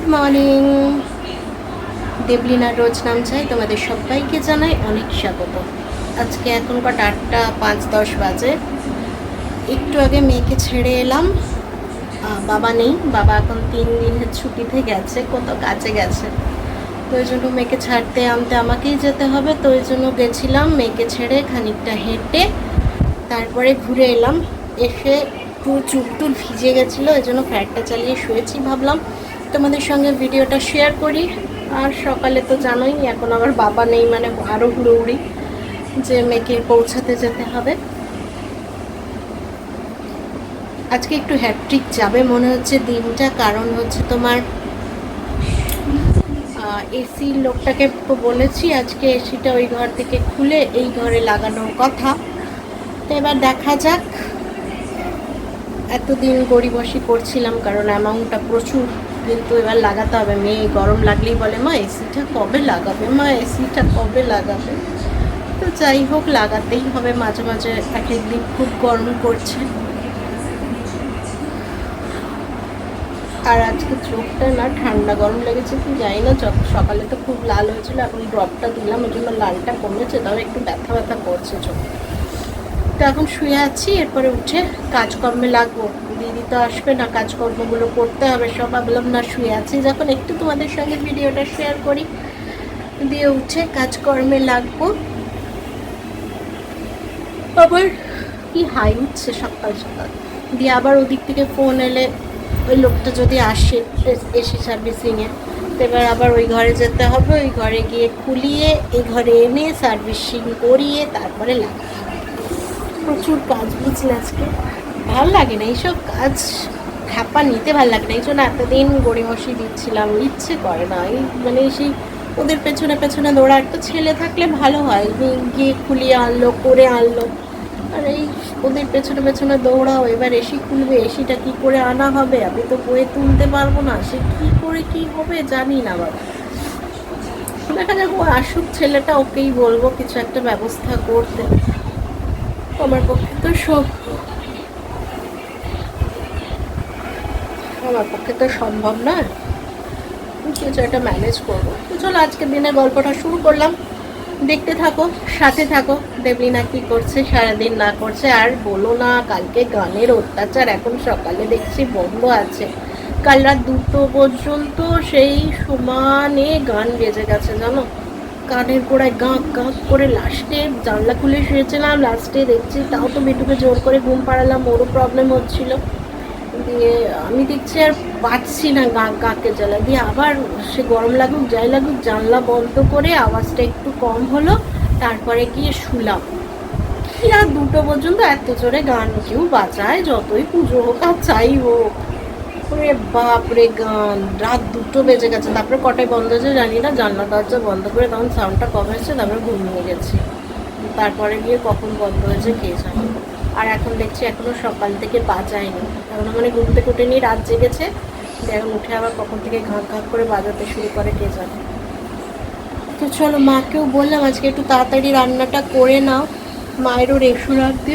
Good morning. দেবলিনার রোজ নাম চাই তোমাদের সবাইকে জানাই অনেক স্বাগত। আজকে এখন কটা 8:05-10 বাজে। একটু আগে মেয়েকে ছেড়ে এলাম। বাবা নেই, বাবা এখন 3 দিনের ছুটিতে গেছে, কোথাও কাজে গেছে। তো ওই জন্য মেয়েকে ছাড়তে আনতে আমাকেই যেতে হবে। তো ওই জন্য গেছিলাম, মেয়েকে ছেড়ে খানিকটা হেঁটে তারপরে ঘুরে এলাম। এসে পুরো চুল ভিজে গেছিলো, ওই জন্য ফ্যানটা চালিয়ে শুয়েছি। ভাবলাম তোমাদের সঙ্গে ভিডিওটা শেয়ার করি। আর সকালে তো জানোই এখন আবার বাবা নেই, মানে আরও হুড়োহুড়ি যে মেয়েকে পৌঁছাতে যেতে হবে। আজকে একটু হ্যাট্রিক যাবে মনে হচ্ছে দিনটা, কারণ হচ্ছে তোমার এসি লোকটাকে তো বলেছি আজকে এসিটা ওই ঘর থেকে খুলে এই ঘরে লাগানোর কথা। তো এবার দেখা যাক। এতদিন গড়িবসি করছিলাম কারণ অ্যামাউন্টটা প্রচুর, কিন্তু এবার লাগাতে হবে। মেয়ে গরম লাগলেই বলে মা এসিটা কবে লাগাবে, মা এসিটা কবে লাগাবে। তো যাই হোক, লাগাতেই হবে। মাঝে মাঝে এক একদিন খুব গরম করছে। আর আজকে চোখটা না ঠান্ডা গরম লেগেছে কি জানি না, সকালে তো খুব লাল হয়েছিল, এখন ড্রপটা দিলাম ওই জন্য লালটা কমেছে, তবে একটু ব্যথা ব্যথা করছে চোখ। তো এখন শুয়ে আছি, এরপরে উঠে কাজকর্মে লাগবো। দিদি তো আসবে না, কাজকর্মগুলো করতে হবে সব। ভাবলাম না, শুয়ে আছি যখন একটু তোমাদের সঙ্গে ভিডিওটা শেয়ার করি, দিয়ে উঠে কাজকর্মে লাগবো। আবার কি হাই উঠছে সকাল সকাল, দিয়ে আবার ওদিক থেকে ফোন এলে ওই লোকটা যদি আসে এসি সার্ভিসিংয়ে, এবার আবার ওই ঘরে যেতে হবে। ওই ঘরে গিয়ে খুলিয়ে এই ঘরে এনে সার্ভিসিং করিয়ে তারপরে লাগাতে হবে। প্রচুর কাজ বুঝলে আজকে। ভাল লাগে না এইসব কাজ, খ্যাপা নিতে ভাল লাগে না। এই জন্য এতদিন গড়িমসি দিচ্ছিলাম, ইচ্ছে করে না। এই মানে সেই ওদের পেছনে পেছনে দৌড়া। একটা ছেলে থাকলে ভালো হয়, গিয়ে খুলিয়ে আনলো, করে আনলো। আর এই ওদের পেছনে পেছনে দৌড়াও, এবার এসি খুলবে, এসিটা কি করে আনা হবে, আমি তো বয়ে তুলতে পারবো না, সে কি করে কি হবে জানি না বাবা। দেখা যাক, ও আসুক ছেলেটা, ওকেই বলবো কিছু একটা ব্যবস্থা করতে। আমার পক্ষে তো সম্ভব নয়, কিছু একটা ম্যানেজ করবো। তো চলো আজকের দিনে গল্পটা শুরু করলাম, দেখতে থাকো, সাথে থাকো। দেবলিনা কি করছে সারাদিন না করছে আর বলো না। কালকে গানের অত্যাচার, এখন সকালে দেখছি বন্ধ আছে। কাল রাত 2টো পর্যন্ত সেই সমানে গান বেজে গেছে জানো। কানের গোড়ায় গাঁক গাঁক করে। লাস্টে জানলা খুলে শুয়েছিলাম, লাস্টে দেখছি তাও তো বেটুকে জোর করে ঘুম পাড়ালাম, ওরও প্রবলেম হচ্ছিল। দিয়ে আমি দেখছি আর পাচ্ছি না গাঁ গাঁকে জ্বালা দিয়ে। আবার সে গরম লাগুক যাই লাগুক জানলা বন্ধ করে আওয়াজটা একটু কম হলো, তারপরে গিয়ে শুলাম। কি রাত 2টো পর্যন্ত এত জোরে গান কেউ বাজায়, যতই পুজো হোক আর চাই হোক। ওরে বাপরে, গান রাত 2টো বেজে গেছে। তারপরে কটায় বন্ধ হয়েছে জানি না, জানলা দরজা বন্ধ করে তখন সাউন্ডটা কম হয়েছে, তারপরে ঘুমিয়ে গেছি। তারপরে গিয়ে কখন বন্ধ হয়েছে কে জানে। আর এখন দেখছি এখনো সকাল থেকে বাজায়নি, এখনো মানে ঘুম থেকে উঠেনি, রাত জেগেছে। এখন উঠে আবার কখন থেকে ঘাঁক ঘাঁক করে বাজাতে শুরু করে কে জানে। তো চলো, মাকেও বললাম আজকে একটু তাড়াতাড়ি রান্নাটা করে নাও, মায়েরও রেশু রাখতে।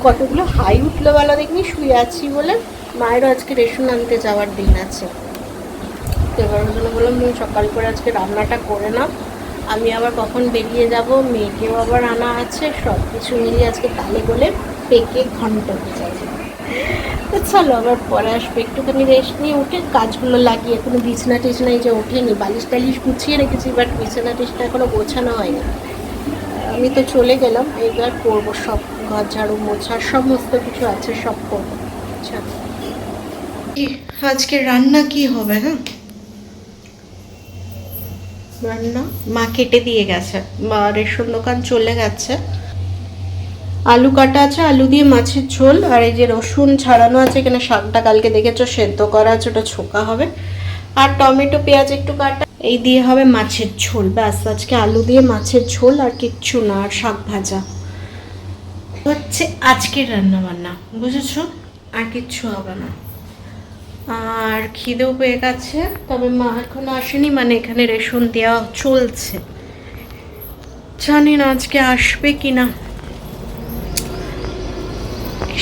কতগুলো হাই উঠলো বেলা দেখিনি, শুয়ে আছি বলে। মায়েরও আজকে রেশন আনতে যাওয়ার দিন আছে। তো এবার জন্য বললাম তুমি সকাল করে আজকে রান্নাটা করে নাও, আমি আবার কখন বেরিয়ে যাব, মেয়েকেও আবার আনা আছে। সব কিছু মিলিয়ে আজকে তালে বলে পেকে ঘন্ট হয়ে যাবে। তো চলো, আবার পরে আসবে। একটুখানি রেস্ট নিয়ে উঠে কাজগুলো লাগিয়ে, এখনো বিছনা টিছনা এই যে ওঠেনি, বালিশ টালিশ গুছিয়ে রেখেছি, বাট বিছানা টিছনা এখনো গোছানো হয়নি। আমি তো চলে গেলাম, এইবার করবো সব, ঘর ঝাড়ু মোছা সমস্ত কিছু আছে, সব করবো। আচ্ছা, আজকে রান্না কি হবে? হ্যাঁ, রান্না মা কেটে দিয়ে গেছে, মা রেশন দোকান চলে গেছে। আলু কাটা আছে, আলু দিয়ে মাছের ঝোল। আর এই যে রসুন ছাড়ানো আছে, এখানে শাকটা কালকে দেখেছো সেদ্ধ করা আছে, ওটা ছোকা হবে। আর টমেটো পেঁয়াজ একটু কাটা, এই দিয়ে হবে মাছের ঝোল। ব্যাস, আজকে আলু দিয়ে মাছের ঝোল, আর কিচ্ছু না। আর শাক ভাজা হচ্ছে আজকের রান্না বান্না, বুঝেছো? আর কিচ্ছু হবে না। আর খিদেও পেয়ে গেছে, তবে মা এখনো আসেনি, মানে এখানে রেশন দেওয়া চলছে। জানি না আজকে আসবে কি না।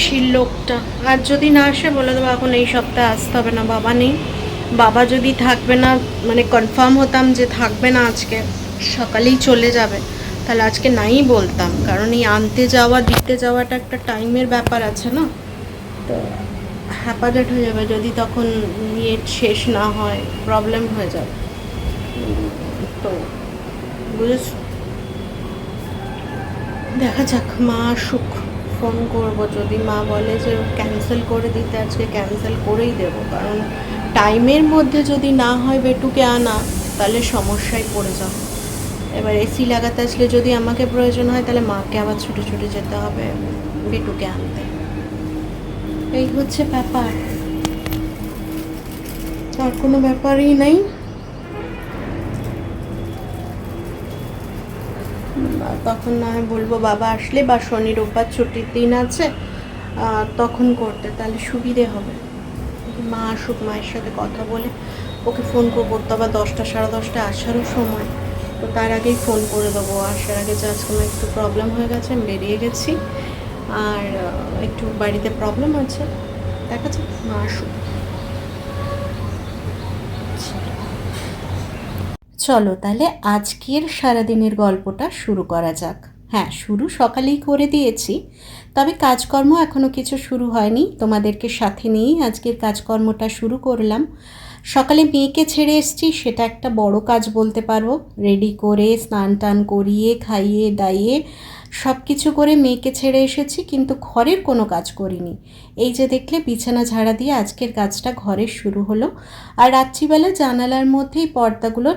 সেই লোকটা আর যদি না আসে বলে দেবো এখন এই সপ্তাহে আসতে হবে না, বাবা নেই। বাবা যদি থাকবে না, মানে কনফার্ম হতাম যে থাকবে না আজকে, সকালেই চলে যাবে, তাহলে আজকে নাই বলতাম, কারণ এই আনতে যাওয়া দিতে যাওয়াটা একটা টাইমের ব্যাপার আছে না, তো হ্যাপাজেট হয়ে যাবে যদি তখন ইয়ে শেষ না হয়, প্রবলেম হয়ে যাবে। তো বুঝেছ, দেখা যাক, মা আসুক, ফোন করবো। যদি মা বলে যে ক্যান্সেল করে দিতে আজকে ক্যান্সেল করেই দেবো, কারণ টাইমের মধ্যে যদি না হয় বেটুকে আনা, তাহলে সমস্যায় পড়ে যাও। এবার এসি লাগাতে আসলে যদি আমাকে প্রয়োজন হয়, তাহলে মাকে আবার ছুটে ছুটে যেতে হবে বেটুকে আনতে। এই হচ্ছে ব্যাপার, আর কোনো ব্যাপারই নেই। তখন না হয় বলবো বাবা আসলে বা শনি রোববার ছুটির দিন আছে তখন করতে, তাহলে সুবিধে হবে। মা আসুক, মায়ের সাথে কথা বলে ওকে ফোন করবো, তো আবার 10টা 10:30 আসারও সময়, তো তার আগেই ফোন করে দেবো। আসার আগে যে আজকে আমার একটু প্রবলেম হয়ে গেছে, আমি বেরিয়ে গেছি আর একটু বাড়িতে প্রবলেম আছে, দেখা যাক, মা আসুক। চলো তাহলে আজকের সারাদিনের গল্পটা শুরু করা যাক। হ্যাঁ, শুরু সকালেই করে দিয়েছি, তবে কাজকর্ম এখনও কিছু শুরু হয়নি। তোমাদেরকে সাথে নিয়েই আজকের কাজকর্মটা শুরু করলাম। সকালে মেয়েকে ছেড়ে এসেছি, সেটা একটা বড় কাজ বলতে পারো। রেডি করে স্নান টান করিয়ে খাইয়ে দাইয়ে সব কিছু করে মেয়েকে ছেড়ে এসেছি, কিন্তু ঘরের কোনো কাজ করিনি। এই যে দেখলে বিছানা ঝাড়া দিয়ে আজকের কাজটা ঘরের শুরু হলো। আর রাত্রিবেলা জানালার মধ্যেই পর্দাগুলো,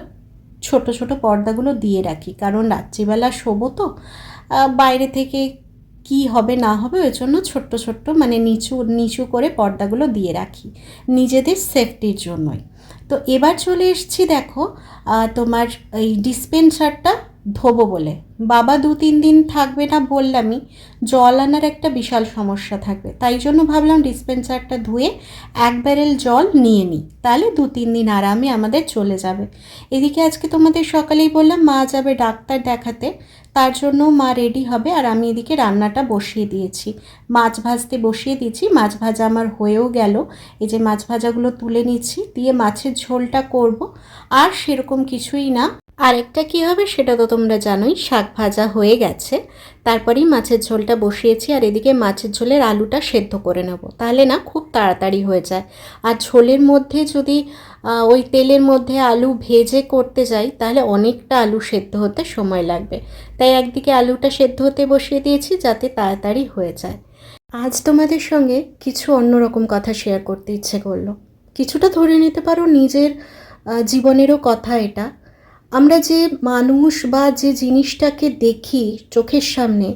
ছোট ছোট পর্দাগুলো দিয়ে রাখি, কারণ রাত্রিবেলা শোবো তো, বাইরে থেকে কি হবে না হবে ওই জন্য ছোট্ট ছোট্ট মানে নিচু নিচু করে পর্দাগুলো দিয়ে রাখি, নিজেদের সেফটির জন্যই। তো এবার চলে এসেছি, দেখো তোমার এই ডিসপেন্সারটা ধোবো বলে। বাবা 2-3 দিন থাকবে না বললামই, জল আনার একটা বিশাল সমস্যা থাকবে, তাই জন্য ভাবলাম ডিসপেন্সারটা ধুয়ে 1 ব্যারেল জল নিয়ে নিই, তাহলে 2-3 দিন আরামে আমাদের চলে যাবে। এদিকে আজকে তোমাদের সকালেই বললাম মা যাবে ডাক্তার দেখাতে, তার জন্য মা রেডি হবে, আর আমি এদিকে রান্নাটা বসিয়ে দিয়েছি, মাছ ভাজতে বসিয়ে দিয়েছি। মাছ ভাজা আমার হয়েও গেল, এই যে মাছ ভাজাগুলো তুলে নিচ্ছি, দিয়ে মাছের ঝোলটা করব। আর সেরকম কিছুই না, আরেকটা কী হবে সেটা তো তোমরা জানোই, শাক ভাজা হয়ে গেছে, তারপরেই মাছের ঝোলটা বসিয়েছি। আর এদিকে মাছের ঝোলের আলুটা সেদ্ধ করে নেব, তাহলে না খুব তাড়াতাড়ি হয়ে যায়। আর ঝোলের মধ্যে যদি ওই তেলের মধ্যে আলু ভেজে করতে যাই, তাহলে অনেকটা আলু সেদ্ধ হতে সময় লাগবে, তাই একদিকে আলুটা সেদ্ধ হতে বসিয়ে দিয়েছি যাতে তাড়াতাড়ি হয়ে যায়। আজ তোমাদের সঙ্গে কিছু অন্যরকম কথা শেয়ার করতে ইচ্ছে করলো, কিছুটা ধরে নিতে পারো নিজের জীবনেরও কথা এটা। আমরা যে মানুষ বা যে জিনিসটাকে দেখি চোখের সামনে,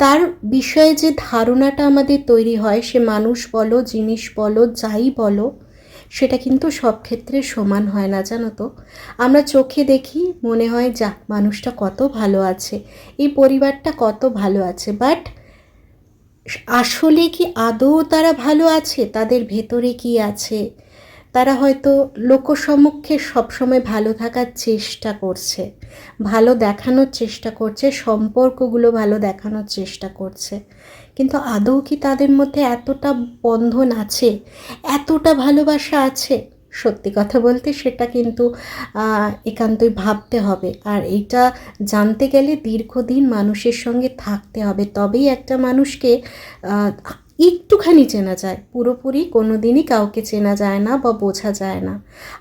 তার বিষয়ে যে ধারণাটা আমাদের তৈরি হয়, সে মানুষ বলো জিনিস বলো যাই বলো, সেটা কিন্তু সব ক্ষেত্রে সমান হয় না, জানো তো। আমরা চোখে দেখি, মনে হয় যা মানুষটা কত ভালো আছে, এই পরিবারটা কত ভালো আছে, বাট আসলে কি আদৌ তারা ভালো আছে? তাদের ভেতরে কি আছে? তারা হয়তো লোকসমক্ষে সবসময় ভালো থাকার চেষ্টা করছে, ভালো দেখানোর চেষ্টা করছে, সম্পর্কগুলো ভালো দেখানোর চেষ্টা করছে, কিন্তু আদৌ কি তাদের মধ্যে এতটা বন্ধন আছে, এতটা ভালোবাসা আছে? সত্যি কথা বলতে সেটা কিন্তু একান্তই ভাবতে হবে, আর এটা জানতে গেলে দীর্ঘদিন মানুষের সঙ্গে থাকতে হবে, তবেই একটা মানুষকে একটুখানি চেনা যায়। পুরোপুরি কোনো দিনই কাউকে চেনা যায় না বা বোঝা যায় না।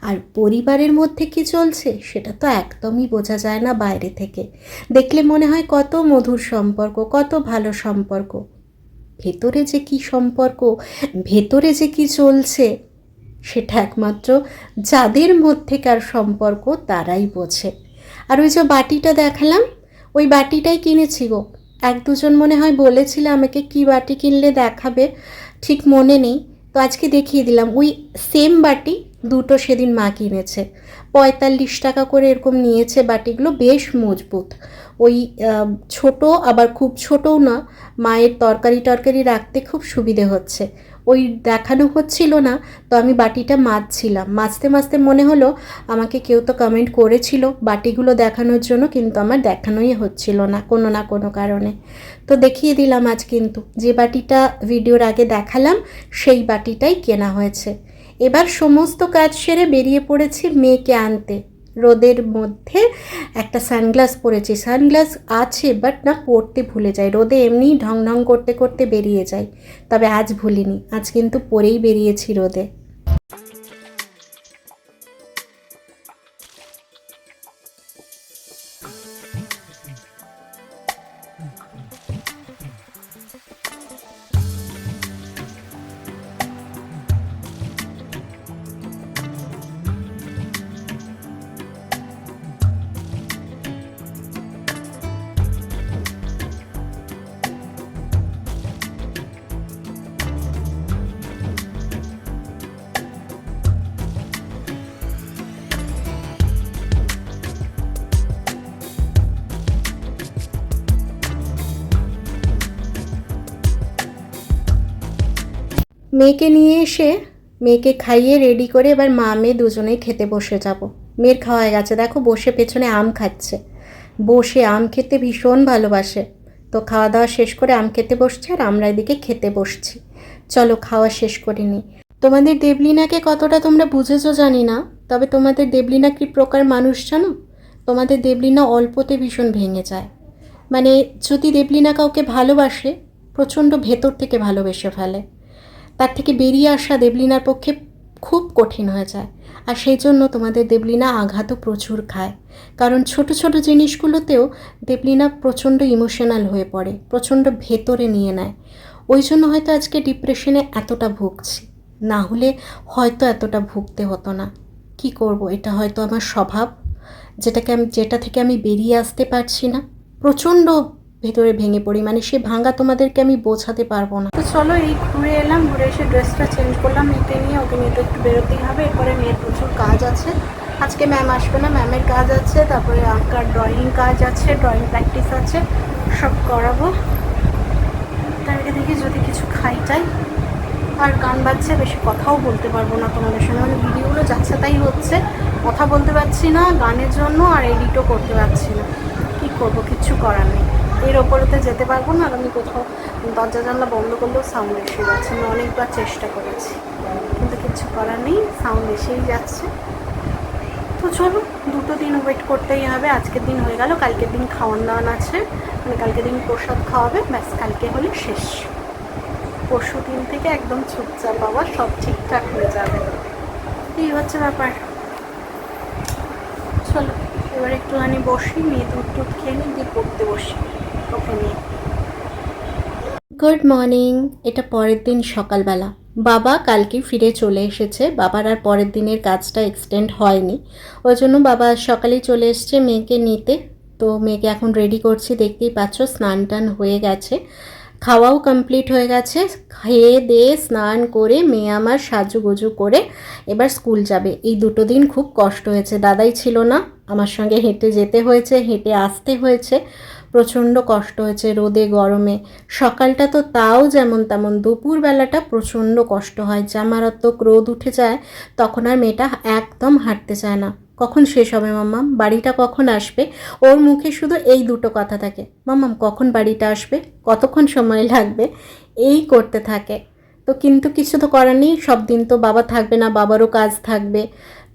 আর পরিবারের মধ্যে কি চলছে সেটা তো একদমই বোঝা যায় না বাইরে থেকে, দেখলে মনে হয় কত মধুর সম্পর্ক, কত ভালো সম্পর্ক, ভেতরে যে কি সম্পর্ক, ভেতরে যে কি চলছে, সেটা একমাত্র যাদের মধ্যেকার সম্পর্ক তারাই বোঝে। আর ওই যে বাটিটা দেখালাম, ওই বাটিটাই কিনেছি গো। 1-2জন মনে হয় বলেছিল আমাকে কি বাটি কিনলে দেখাবে, ঠিক মনে নেই, তো আজকে দেখিয়ে দিলাম। ওই সেম বাটি দুটো সেদিন মা কিনেছে, 45 টাকা করে এরকম নিয়েছে বাটিগুলো, বেশ মজবুত। ওই ছোট, আবার খুব ছোটও না, মায়ের তরকারি টরকারি রাখতে খুব সুবিধে হচ্ছে। ওই দেখানো হচ্ছিল না, তো আমি বাটিটা মাজছিলাম। মাজতে মাজতে মনে হলো আমাকে কেউ তো কমেন্ট করেছিল বাটিগুলো দেখানোর জন্য, কিন্তু আমার দেখানোই হচ্ছিল না কোনো কারণে। তো দেখিয়ে দিলাম আজ, কিন্তু যে বাটিটা ভিডিওর আগে দেখালাম সেই বাটিটাই কেনা হয়েছে। এবার সমস্ত কাজ সেরে বেরিয়ে পড়েছি মেয়েকে আনতে। রোদের মধ্যে একটা সানগ্লাস পরেছি, সানগ্লাস আছে বাট না পরতে ভুলে যাই, রোদে এমনিই ঢং ঢং করতে করতে বেরিয়ে যাই, তবে আজ ভুলিনি, আজ কিন্তু পরেই বেরিয়েছি রোদে। মেয়েকে নিয়ে এসে মেয়েকে খাইয়ে রেডি করে এবার মা মেয়ে দুজনেই খেতে বসে যাব। মেয়ের খাওয়া হয়ে গেছে, দেখো বসে পেছনে আম খাচ্ছে, বসে আম খেতে ভীষণ ভালোবাসে। তো খাওয়া দাওয়া শেষ করে আম খেতে বসছে আর আমরা এদিকে খেতে বসছি। চলো খাওয়া শেষ করে নিই। তোমাদের দেবলীনাকে কতটা তোমরা বুঝেছো জানি না, তবে তোমাদের দেবলীনা কী প্রকার মানুষ জানো? তোমাদের দেবলীনা অল্পতে ভীষণ ভেঙে যায়, মানে যদি দেবলীনা কাউকে ভালোবাসে প্রচণ্ড ভেতর থেকে ভালোবেসে ফেলে, তার থেকে বেরিয়ে আসা দেবলীনার পক্ষে খুব কঠিন হয়ে যায়। আর সেই জন্য তোমাদের দেবলীনা আঘাতও প্রচুর খায়, কারণ ছোট ছোট জিনিসগুলোতেও দেবলীনা প্রচণ্ড ইমোশনাল হয়ে পড়ে, প্রচণ্ড ভেতরে নিয়ে নেয়। ওই জন্য হয়তো আজকে ডিপ্রেশনে এতটা ভুগছি, না হলে হয়তো এতটা ভুগতে হতো না। কি করব, এটা হয়তো আমার স্বভাব, যেটা থেকে আমি বেরিয়ে আসতে পারছি না। প্রচণ্ড ভেতরে ভেঙে পড়ি, মানে সে ভাঙা তোমাদেরকে আমি বোঝাতে পারবো না। তো চলো এই ঘুরে এলাম, ঘুরে এসে ড্রেসটা চেঞ্জ করলাম মেয়েকে নিয়ে, ওকে নিয়ে তো একটু বেরোতেই হবে। এরপরে মেয়ের প্রচুর কাজ আছে, আজকে ম্যাম আসবে না, ম্যামের কাজ আছে, তারপরে আঁকার ড্রয়িং কাজ আছে, ড্রয়িং প্র্যাকটিস আছে, সব করাবো। তার আগে দেখি যদি কিছু খাইটাই। আর গান বাজছে, বেশি কথাও বলতে পারবো না তোমাদের সঙ্গে, মানে ভিডিওগুলো যাচ্ছে তাই হচ্ছে, কথা বলতে পারছি না গানের জন্য, আর এডিটও করতে পারছি না। কী করবো, কিচ্ছু করার নেই। এর ওপরেতে যেতে পারবো না, আর আমি কোথাও দরজা জানলা বন্ধ করলেও সাউন্ড এসে যাচ্ছে। আমি অনেকবার চেষ্টা করেছি, কিন্তু কিছু করার নেই, সাউন্ড এসেই যাচ্ছে। তো চলো, দুটো দিন ওয়েট করতেই হবে। আজকের দিন হয়ে গেল, কালকের দিন খাওয়ান দাওয়ান আছে, মানে কালকের দিন প্রসাদ খাওয়াবে, ব্যাস কালকে হলে শেষ। পরশু দিন থেকে একদম চুপচাপ, বাবা সব ঠিকঠাক হয়ে যাবে, এই হচ্ছে ব্যাপার। চলো এবার একটুখানি বসি, মেয়ে দুধ টুধ খেয়ে নিই, দিয়ে পড়তে বসি ওকে নিয়ে। Good morning. এটা পরের দিন সকালবেলা। বাবা কালকে ফিরে চলে এসেছে, বাবার আর পরের দিনের কাজটা এক্সটেন্ড হয়নি, ওই জন্য বাবা সকালেই চলে এসছে মেয়েকে নিতে। তো মেয়েকে এখন রেডি করছি, দেখতেই পাচ্ছ স্নান টান হয়ে গেছে, খাওয়াও কমপ্লিট হয়ে গেছে। খেয়ে দিয়ে স্নান করে মেয়ে আমার সাজুগুজু করে এবার স্কুল যাবে। এই দুটো দিন খুব কষ্ট হয়েছে, দাদাই ছিল না, আমার সঙ্গে হেঁটে যেতে হয়েছে, হেঁটে আসতে হয়েছে, প্রচণ্ড কষ্ট হয়েছে রোদে গরমে। সকালটা তো তাও যেমন তেমন, দুপুরবেলাটা প্রচণ্ড কষ্ট হয়, যা মারাত্মক রোদ উঠে যায়, তখন আর মেয়েটা একদম হাঁটতে চায় না। কখন শেষ হবে মাম্মাম, বাড়িটা কখন আসবে, ওর মুখে শুধু এই দুটো কথা থাকে, মাম্মাম কখন বাড়িটা আসবে, কতক্ষণ সময় লাগবে, এই করতে থাকে। তো কিন্তু কিছু তো করার নেই, সব দিন তো বাবা থাকবে না, বাবারও কাজ থাকবে,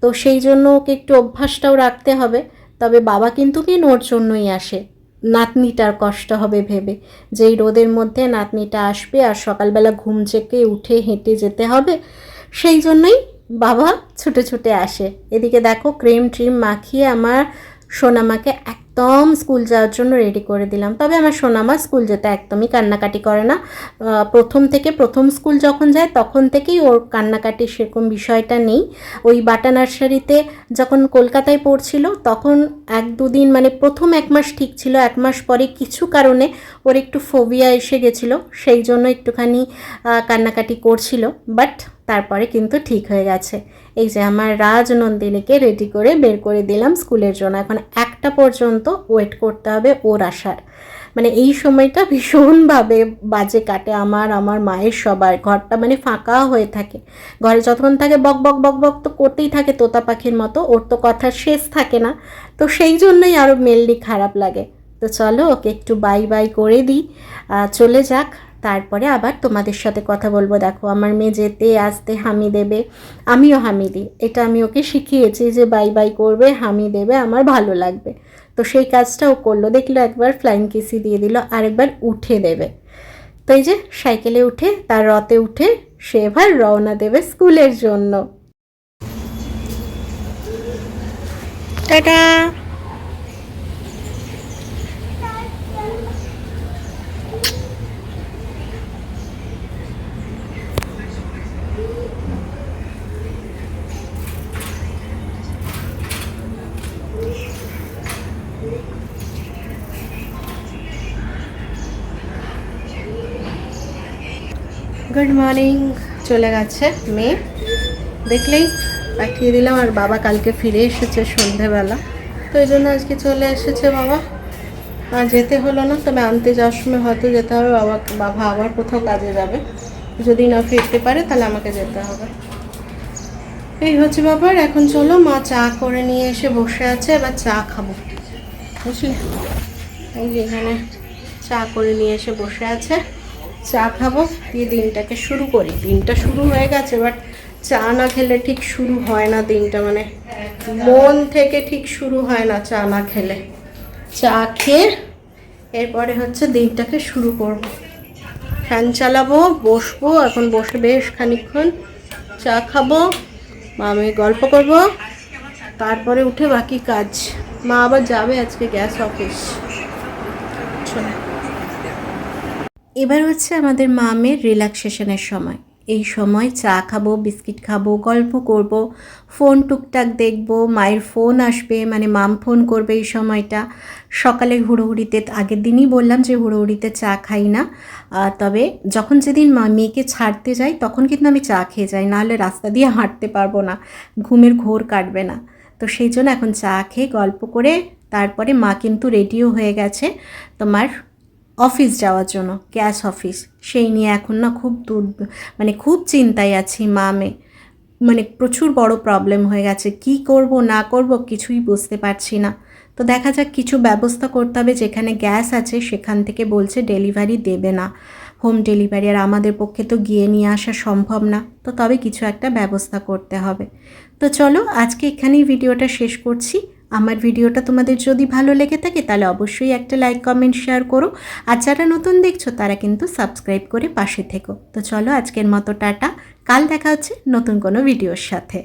তো সেই জন্য ওকে একটু অভ্যাসটাও রাখতে হবে। তবে বাবা কিন্তু ওর জন্যই আসে, নাতনিটার কষ্ট হবে ভেবে, যে এই রোদের মধ্যে নাতনিটা আসবে আর সকালবেলা ঘুম থেকে উঠে হেঁটে যেতে হবে, সেই জন্যই বাবা ছুটে ছুটে আসে। এদিকে দেখো ক্রিম ট্রিম মাখিয়ে আমার সোনামাকে একদম স্কুল যাওয়ার জন্য রেডি করে দিলাম। তবে আমার সোনামা স্কুল যেতে একদমই কান্নাকাটি করে না, প্রথম স্কুল যখন যায় তখন থেকেই ওর কান্নাকাটি সেরকম বিষয়টা নেই। ওই বাটা নার্সারিতে যখন কলকাতায় পড়ছিল তখন এক দুদিন, মানে প্রথম এক মাস ঠিক ছিল, এক মাস পরে কিছু কারণে ওর একটু ফোবিয়া এসে গেছিলো, সেই জন্য একটুখানি কান্নাকাটি করছিল, বাট তারপরে কিন্তু ঠিক হয়ে গেছে। এই যে আমার রাজনন্দিনীকে রেডি করে বের করে দিলাম স্কুলের জন্য, এখন 1টা পর্যন্ত ওয়েট করতে হবে ওর আসার। মানে এই সময়টা ভীষণভাবে বাজে কাটে আমার মায়ের সবার। ঘরটা মানে ফাঁকা হয়ে থাকে, ঘরে যতক্ষণ থাকে বক বক বক বক তো করতেই থাকে তোতা পাখির মতো, ওর তো কথার শেষ থাকে না। তো সেই জন্যই আরও মেনলি খারাপ লাগে। তো চলো ওকে একটু বাই বাই করে দিই, চলে যাক, তারপরে আবার তোমাদের সাথে কথা বলবো। দেখো আমার মেয়ে যেতে আসতে হামি দেবে, আমিও হামি দিই, এটা আমি ওকে শিখিয়েছি যে বাই বাই করবে, হামি দেবে, আমার ভালো লাগবে। তো সেই কাজটা ও করলো, দেখলো একবার ফ্লাইং কিসি দিয়ে দিল, আরেকবার উঠে দেবে। তো এই যে সাইকেলে উঠে তার রথে উঠে সে এবার রওনা দেবে স্কুলের জন্য। টাটা। Good morning. চলে গেছে মেয়ে, দেখলেই পাঠিয়ে দিলাম। আর বাবা কালকে ফিরে এসেছে সন্ধেবেলা, তো এই জন্য আজকে চলে এসেছে বাবা। আর যেতে হলো না, তবে আনতে যাওয়ার সময় হয়তো যেতে হবে। বাবা আবার কোথাও কাজে যাবে, যদি না ফিরতে পারে তাহলে আমাকে যেতে হবে। এই হচ্ছে ব্যাপার। এখন চলো, মা চা করে নিয়ে এসে বসে আছে, এবার চা খাবো, বুঝলি? এই যে এখানে চা করে নিয়ে এসে বসে আছে, চা খাবো, দিয়ে দিনটাকে শুরু করি। দিনটা শুরু হয়ে গেছে, বাট চা না খেলে ঠিক শুরু হয় না দিনটা, মানে মন থেকে ঠিক শুরু হয় না চা না খেলে। চা খেয়ে এরপরে হচ্ছে দিনটাকে শুরু করব। ফ্যান চালাবো, বসবো, এখন বসে বেশ খানিকক্ষণ চা খাবো, মা আমি গল্প করব, তারপরে উঠে বাকি কাজ। মা আবার যাবে আজকে গ্যাস অফিস। এবার হচ্ছে আমাদের মামের রিল্যাক্সেশনের সময়। এই সময় চা খাবো, বিস্কিট খাবো, গল্প করব, ফোন টুকটাক দেখব, মায়ের ফোন আসবে, মানে মাম ফোন করবে এই সময়টা। সকালে হুড়োহুড়িতে, আগের দিনই বললাম যে হুড়োহুড়িতে চা খাই না, তবে যখন যেদিন মেয়েকে ছাড়তে যাই তখন কিন্তু আমি চা খেয়ে যাই, নাহলে রাস্তা দিয়ে হাঁটতে পারবো না, ঘুমের ঘোর কাটবে না। তো সেই জন্য এখন চা খেয়ে গল্প করে তারপরে মা কিন্তু রেডিও হয়ে গেছে তোমার অফিস যাওয়ার জন্য, গ্যাস অফিস। সেই নিয়ে এখন না মানে খুব চিন্তায় আছি মামে, মানে প্রচুর বড় প্রবলেম হয়ে গেছে, কি করব না করব কিছুই বুঝতে পারছি না। তো দেখা যাক, কিছু ব্যবস্থা করতে হবে। যেখানে গ্যাস আছে সেখান থেকে বলছে ডেলিভারি দেবে না, হোম ডেলিভারি, আর আমাদের পক্ষে তো গিয়ে নিয়ে আসা সম্ভব না। তো তবে কিছু একটা ব্যবস্থা করতে হবে। তো চলো আজকে এখানেই ভিডিওটা শেষ করছি। আমার ভিডিওটা তোমাদের যদি ভালো লেগে থাকে তাহলে অবশ্যই একটা লাইক কমেন্ট শেয়ার করো, আর যারা নতুন দেখছো তারা কিন্তু সাবস্ক্রাইব করে পাশে থেকো। তো চলো আজকের মতো টাটা, কাল দেখা হচ্ছে নতুন কোনো ভিডিওর সাথে।